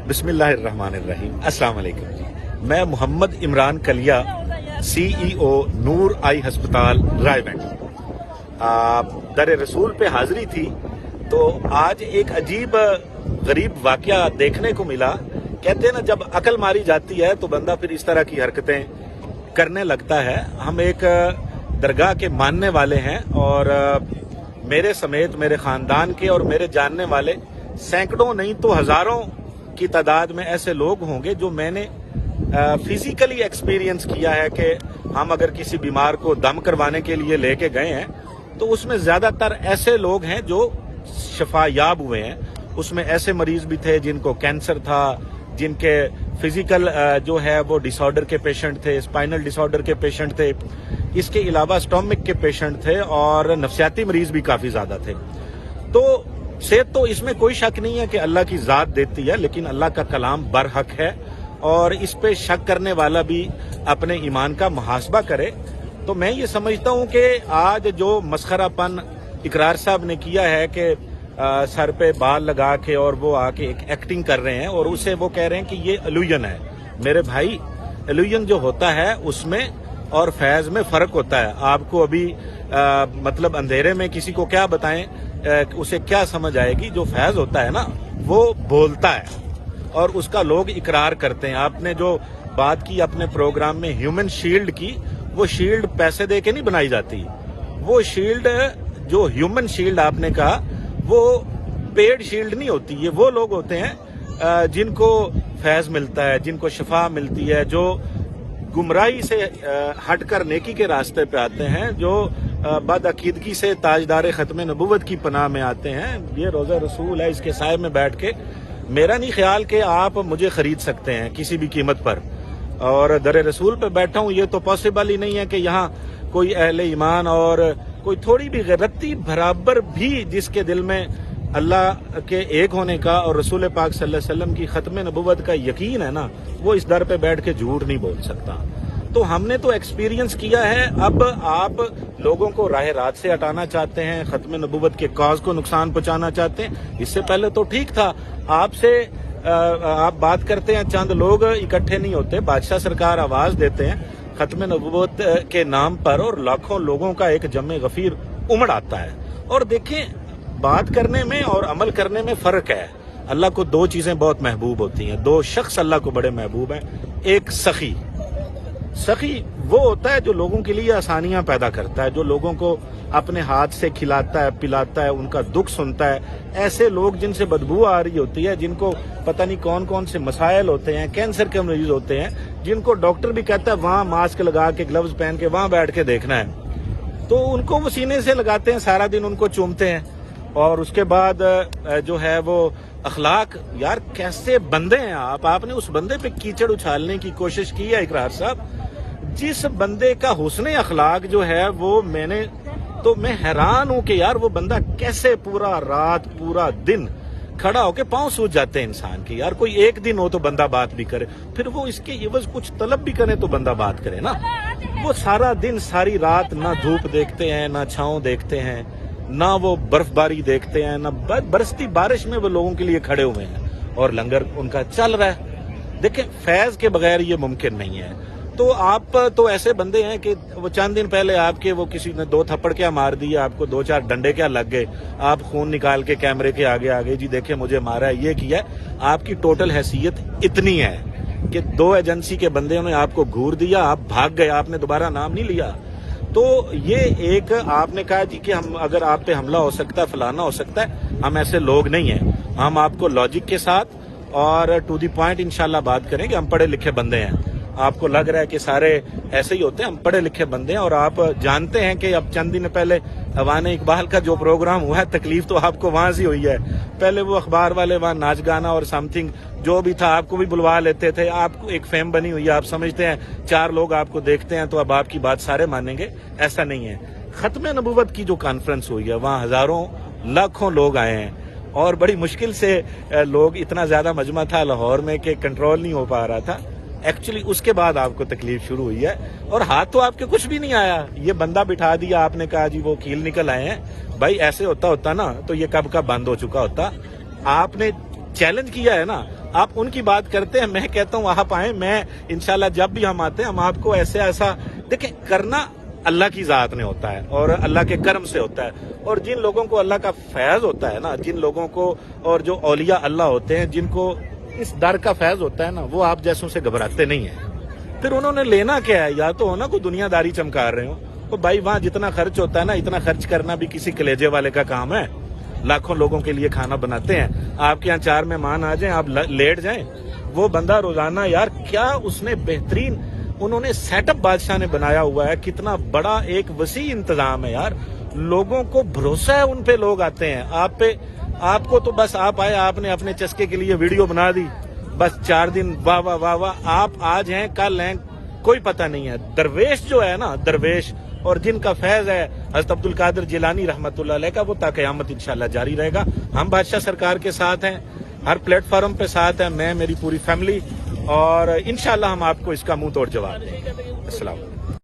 बिस्मिल्लाहिर्रहमानिर्रहीम। अस्सलाम वालेकुम जी। मैं मोहम्मद इमरान कलिया, CEO नूर आई हस्पताल रायबंद। दर रसूल पे हाजिरी थी तो आज एक अजीब गरीब वाकया देखने को मिला। कहते हैं ना, जब अकल मारी जाती है तो बंदा फिर इस तरह की हरकतें करने लगता है। हम एक दरगाह के मानने वाले हैं और मेरे समेत मेरे खानदान के और मेरे जानने वाले सैकड़ों नहीं तो हजारों की तादाद में ऐसे लोग होंगे जो मैंने फिजिकली एक्सपीरियंस किया है कि हम अगर किसी बीमार को दम करवाने के लिए लेके गए हैं तो उसमें ज्यादातर ऐसे लोग हैं जो शफायाब हुए हैं। उसमें ऐसे मरीज भी थे जिनको कैंसर था, जिनके फिजिकल जो है वो डिसऑर्डर के पेशेंट थे, स्पाइनल डिसऑर्डर के पेशेंट थे, इसके अलावा स्टोमिक के पेशेंट थे और नफसियाती मरीज भी काफी ज्यादा थे। तो सेहत तो इसमें कोई शक नहीं है कि अल्लाह की जात देती है, लेकिन अल्लाह का कलाम बरहक है और इस पे शक करने वाला भी अपने ईमान का मुहासबा करे। तो मैं ये समझता हूं कि आज जो मस्खरापन इकरार साहब ने किया है कि सर पे बाल लगा के और वो आके एक एक्टिंग कर रहे हैं और उसे वो कह रहे हैं कि ये इल्यूजन है। मेरे भाई, इल्यूजन जो होता है उसमें और फैज में फर्क होता है। आपको अभी मतलब अंधेरे में किसी को क्या बताएं, उसे क्या समझ आएगी। जो फैज होता है ना वो बोलता है और उसका लोग इकरार करते हैं। आपने जो बात की अपने प्रोग्राम में ह्यूमन शील्ड की, वो शील्ड पैसे दे के नहीं बनाई जाती। वो शील्ड, जो ह्यूमन शील्ड आपने कहा, वो पेड शील्ड नहीं होती। ये वो लोग होते हैं जिनको फैज मिलता है, जिनको शफा मिलती है, जो गुमराही से हटकर नेकी के रास्ते पे आते हैं, जो बदअकीदगी से ताजदार खत्म नबूवत की पनाह में आते हैं। ये रोजा रसूल है, इसके साए में बैठ के मेरा नहीं ख्याल कि आप मुझे खरीद सकते हैं किसी भी कीमत पर। और दर रसूल पे बैठा हूं, ये तो पॉसिबल ही नहीं है कि यहाँ कोई अहले ईमान और कोई थोड़ी भी गैरती बराबर भी जिसके दिल में अल्लाह के एक होने का और रसूल पाक सल्लल्लाहु अलैहि वसल्लम की खत्म नबूवत का यकीन है ना, वो इस दर पे बैठ के झूठ नहीं बोल सकता। तो हमने तो एक्सपीरियंस किया है। अब आप लोगों को राह रात से हटाना चाहते हैं, खत्म नबूवत के कॉज को नुकसान पहुंचाना चाहते हैं। इससे पहले तो ठीक था। आपसे आप बात करते हैं, चंद लोग इकट्ठे नहीं होते, बादशाह सरकार आवाज देते हैं खत्म नबूवत के नाम पर और लाखों लोगों का एक जमे गफीर उमड़ आता है। और देखें, बात करने में और अमल करने में फर्क है। अल्लाह को दो चीजें बहुत महबूब होती हैं, दो शख्स अल्लाह को बड़े महबूब हैं। एक सखी, सखी वो होता है जो लोगों के लिए आसानियां पैदा करता है, जो लोगों को अपने हाथ से खिलाता है, पिलाता है, उनका दुख सुनता है। ऐसे लोग जिनसे बदबू आ रही होती है, जिनको पता नहीं कौन कौन से मसाइल होते हैं, कैंसर के मरीज होते हैं, जिनको डॉक्टर भी कहता है वहां मास्क लगा के, ग्लव्स पहन के वहां बैठ के देखना है, तो उनको वो सीने से लगाते हैं, सारा दिन उनको चूमते हैं। और उसके बाद जो है वो अखलाक, यार कैसे बंदे हैं आप। आपने उस बंदे पे कीचड़ उछालने की कोशिश की है इकरार साहब। जिस बंदे का हुस्न अखलाक जो है वो मैं हैरान हूं कि यार वो बंदा कैसे पूरा रात पूरा दिन खड़ा होके पांव सूज जाते हैं इंसान के। यार कोई एक दिन हो तो बंदा बात भी करे, फिर वो इसके इवज कुछ तलब भी करे तो बंदा बात करे ना। वो सारा दिन सारी रात ना धूप देखते हैं, ना छांव देखते हैं, ना वो बर्फबारी देखते हैं, ना बरसती बारिश में वो लोगों के लिए खड़े हुए हैं और लंगर उनका चल रहा है। देखें, फैज के बगैर ये मुमकिन नहीं है। तो आप तो ऐसे बंदे हैं कि वो चंद दिन पहले आपके वो किसी ने 2 थप्पड़ क्या मार दिया, आपको 2-4 डंडे क्या लग गए, आप खून निकाल के कैमरे के आगे आ गए, जी देखिए मुझे मारा है, ये किया है। आपकी टोटल हैसियत इतनी है कि 2 एजेंसी के बंदे ने आपको घूर दिया, आप भाग गए, आपने दोबारा नाम नहीं लिया। तो ये एक आपने कहा जी कि हम अगर आप पे हमला हो सकता है, फलाना हो सकता है, हम ऐसे लोग नहीं हैं। हम आपको लॉजिक के साथ और टू द पॉइंट इंशाल्लाह बात करेंगे। हम पढ़े लिखे बंदे हैं। आपको लग रहा है कि सारे ऐसे ही होते हैं, हम पढ़े लिखे बंदे हैं। और आप जानते हैं कि अब चंद दिन पहले अवान इकबाल का जो प्रोग्राम हुआ है, तकलीफ तो आपको वहां से हुई है। पहले वो अखबार वाले वहां नाच गाना और समथिंग जो भी था आपको भी बुलवा लेते थे। आपको एक फेम बनी हुई है, आप समझते हैं 4 लोग आपको देखते हैं तो अब आपकी बात सारे मानेंगे, ऐसा नहीं है। खत्म नबूवत की जो कॉन्फ्रेंस हुई है, वहां हजारों लाखों लोग आए हैं और बड़ी मुश्किल से लोग, इतना ज्यादा मजमा था लाहौर में कि कंट्रोल नहीं हो पा रहा था। एक्चुअली उसके बाद आपको तकलीफ शुरू हुई है और हाथ तो आपके कुछ भी नहीं आया। ये बंदा बिठा दिया, आपने कहा जी वो कील निकल आए हैं। भाई ऐसे होता ना तो ये कब का बंद हो चुका होता। आपने چیلنج کیا ہے نا، آپ ان کی بات کرتے ہیں، میں کہتا ہوں آپ آئیں، میں انشاءاللہ جب بھی ہم آتے ہیں ہم آپ کو ایسا دیکھیں، کرنا اللہ کی ذات نے ہوتا ہے اور اللہ کے کرم سے ہوتا ہے، اور جن لوگوں کو اللہ کا فیض ہوتا ہے نا، جن لوگوں کو، اور جو اولیاء اللہ ہوتے ہیں جن کو اس در کا فیض ہوتا ہے نا، وہ آپ جیسوں سے گھبراتے نہیں ہیں۔ پھر انہوں نے لینا کیا ہے؟ یا تو ہونا کوئی دنیا داری چمکا رہے ہوں، تو بھائی وہاں جتنا خرچ ہوتا ہے نا، اتنا خرچ کرنا بھی کسی کلیجے والے کا کام ہے۔ لاکھوں لوگوں کے لیے کھانا بناتے ہیں، آپ کے یہاں 4 مہمان آ جائیں، آپ لیٹ جائیں، وہ بندہ روزانہ، یار کیا اس نے بہترین، انہوں نے سیٹ اپ بادشاہ نے بنایا ہوا ہے، کتنا بڑا ایک وسیع انتظام ہے یار، لوگوں کو بھروسہ ہے، ان پہ لوگ آتے ہیں، آپ کو تو بس آپ آئے، آپ نے اپنے چسکے کے لیے ویڈیو بنا دی، بس 4 دن واہ واہ واہ واہ، آپ آج ہیں کل ہیں کوئی پتہ نہیں ہے۔ درویش جو ہے نا، درویش، اور جن کا فیض ہے حضرت عبد القادر جیلانی رحمۃ اللہ علیہ کا، وہ تا قیامت انشاءاللہ جاری رہے گا۔ ہم بادشاہ سرکار کے ساتھ ہیں، ہر پلیٹ فارم پہ ساتھ ہیں، میں، میری پوری فیملی، اور انشاءاللہ ہم آپ کو اس کا منہ توڑ جواب دیں گے۔ السلام علیکم۔